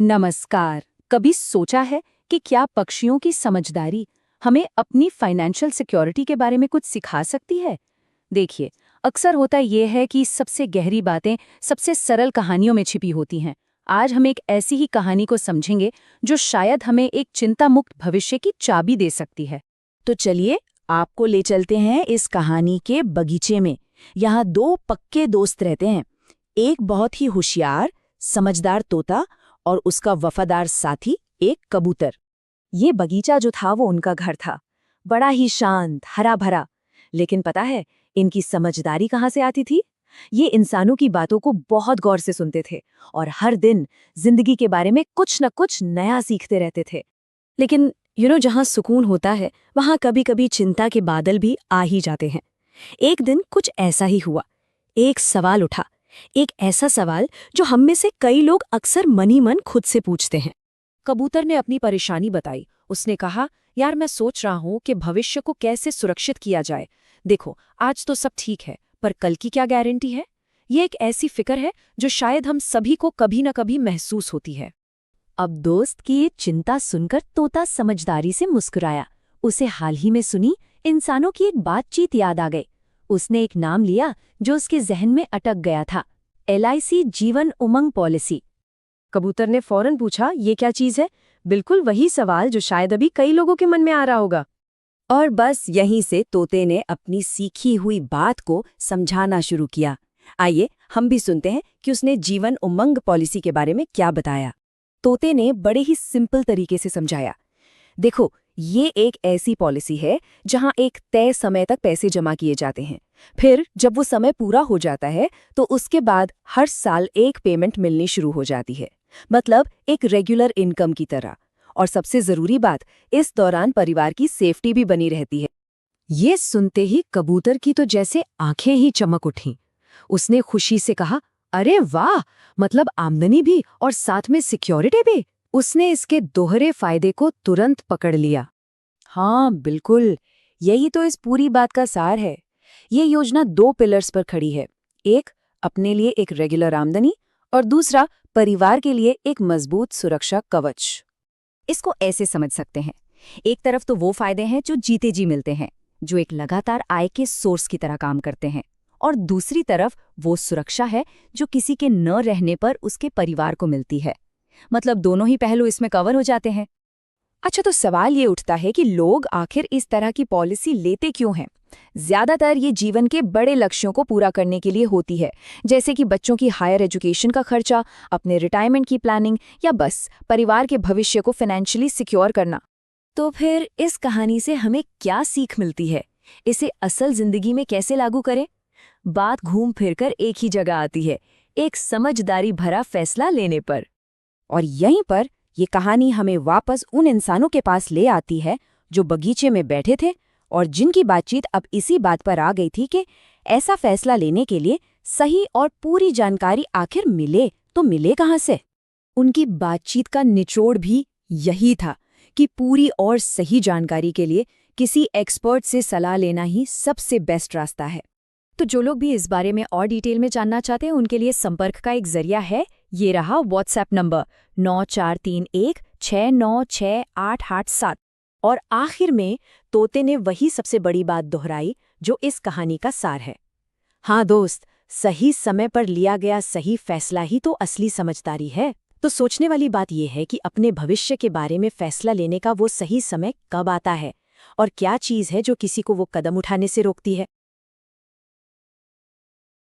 नमस्कार। कभी सोचा है कि क्या पक्षियों की समझदारी हमें अपनी फाइनेंशियल सिक्योरिटी के बारे में कुछ सिखा सकती है? देखिए, अक्सर होता यह है कि सबसे गहरी बातें सबसे सरल कहानियों में छिपी होती हैं। आज हम एक ऐसी ही कहानी को समझेंगे जो शायद हमें एक चिंता मुक्त भविष्य की चाबी दे सकती है। तो चलिए आपको ले चलते हैं इस कहानी के बगीचे में। यहाँ दो पक्के दोस्त रहते हैं, एक बहुत ही होशियार समझदार तोता और उसका वफादार साथी एक कबूतर। ये बगीचा जो था वो उनका घर था, बड़ा ही शांत, हरा भरा। लेकिन पता है इनकी समझदारी कहाँ से आती थी? ये इंसानों की बातों को बहुत गौर से सुनते थे और हर दिन जिंदगी के बारे में कुछ न कुछ नया सीखते रहते थे। लेकिन जहाँ सुकून होता है वहाँ कभी कभी चिंता के बादल भी आ ही जाते हैं। एक दिन कुछ ऐसा ही हुआ। एक सवाल उठा, एक ऐसा सवाल जो हम में से कई लोग अक्सर मन ही मन खुद से पूछते हैं। कबूतर ने अपनी परेशानी बताई। उसने कहा, यार मैं सोच रहा हूँ कि भविष्य को कैसे सुरक्षित किया जाए। देखो, आज तो सब ठीक है, पर कल की क्या गारंटी है? ये एक ऐसी फिक्र है जो शायद हम सभी को कभी न कभी महसूस होती है। अब दोस्त की ये चिंता सुनकर तोता समझदारी से मुस्कुराया। उसे हाल ही में सुनी इंसानों की एक बातचीत याद आ गई। उसने एक नाम लिया जो उसके जहन में अटक गया था, LIC जीवन उमंग पॉलिसी। कबूतर ने फौरन पूछा, ये क्या चीज है? बिल्कुल वही सवाल जो शायद अभी कई लोगों के मन में आ रहा होगा। और बस यहीं से तोते ने अपनी सीखी हुई बात को समझाना शुरू किया। आइए हम भी सुनते हैं कि उसने जीवन उमंग पॉलिसी के बारे में क्या बताया। तोते ने बड़े ही सिंपल तरीके से समझाया। देखो, ये एक ऐसी पॉलिसी है जहां एक तय समय तक पैसे जमा किए जाते हैं। फिर जब वो समय पूरा हो जाता है तो उसके बाद हर साल एक पेमेंट मिलनी शुरू हो जाती है, मतलब एक रेगुलर इनकम की तरह। और सबसे जरूरी बात, इस दौरान परिवार की सेफ्टी भी बनी रहती है। ये सुनते ही कबूतर की तो जैसे आंखें ही चमक उठीं। उसने खुशी से कहा, अरे वाह, मतलब आमदनी भी और साथ में सिक्योरिटी भी। उसने इसके दोहरे फायदे को तुरंत पकड़ लिया। हाँ बिल्कुल, यही तो इस पूरी बात का सार है। ये योजना दो पिलर्स पर खड़ी है। एक, अपने लिए एक रेगुलर आमदनी, और दूसरा, परिवार के लिए एक मजबूत सुरक्षा कवच। इसको ऐसे समझ सकते हैं, एक तरफ तो वो फायदे हैं जो जीते जी मिलते हैं, जो एक लगातार आय के सोर्स की तरह काम करते हैं, और दूसरी तरफ वो सुरक्षा है जो किसी के न रहने पर उसके परिवार को मिलती है। मतलब दोनों ही पहलू इसमें कवर हो जाते हैं। अच्छा, तो सवाल ये उठता है कि लोग आखिर इस तरह की पॉलिसी लेते क्यों हैं? ज्यादातर ये जीवन के बड़े लक्ष्यों को पूरा करने के लिए होती है, जैसे कि बच्चों की हायर एजुकेशन का खर्चा, अपने रिटायरमेंट की प्लानिंग, या बस परिवार के भविष्य को फाइनेंशियली सिक्योर करना। तो फिर इस कहानी से हमें क्या सीख मिलती है? इसे असल जिंदगी में कैसे लागू करें? बात घूम फिरकर एक ही जगह आती है, एक समझदारी भरा फैसला लेने पर। और यहीं पर ये कहानी हमें वापस उन इंसानों के पास ले आती है जो बगीचे में बैठे थे और जिनकी बातचीत अब इसी बात पर आ गई थी कि ऐसा फैसला लेने के लिए सही और पूरी जानकारी आखिर मिले तो मिले कहाँ से। उनकी बातचीत का निचोड़ भी यही था कि पूरी और सही जानकारी के लिए किसी एक्सपर्ट से सलाह लेना ही सबसे बेस्ट रास्ता है। तो जो लोग भी इस बारे में और डिटेल में जानना चाहते हैं उनके लिए संपर्क का एक जरिया है, ये रहा व्हाट्सएप नंबर 9431696887। और आखिर में तोते ने वही सबसे बड़ी बात दोहराई जो इस कहानी का सार है। हाँ दोस्त, सही समय पर लिया गया सही फैसला ही तो असली समझदारी है। तो सोचने वाली बात यह है कि अपने भविष्य के बारे में फैसला लेने का वो सही समय कब आता है और क्या चीज़ है जो किसी को वो कदम उठाने से रोकती है।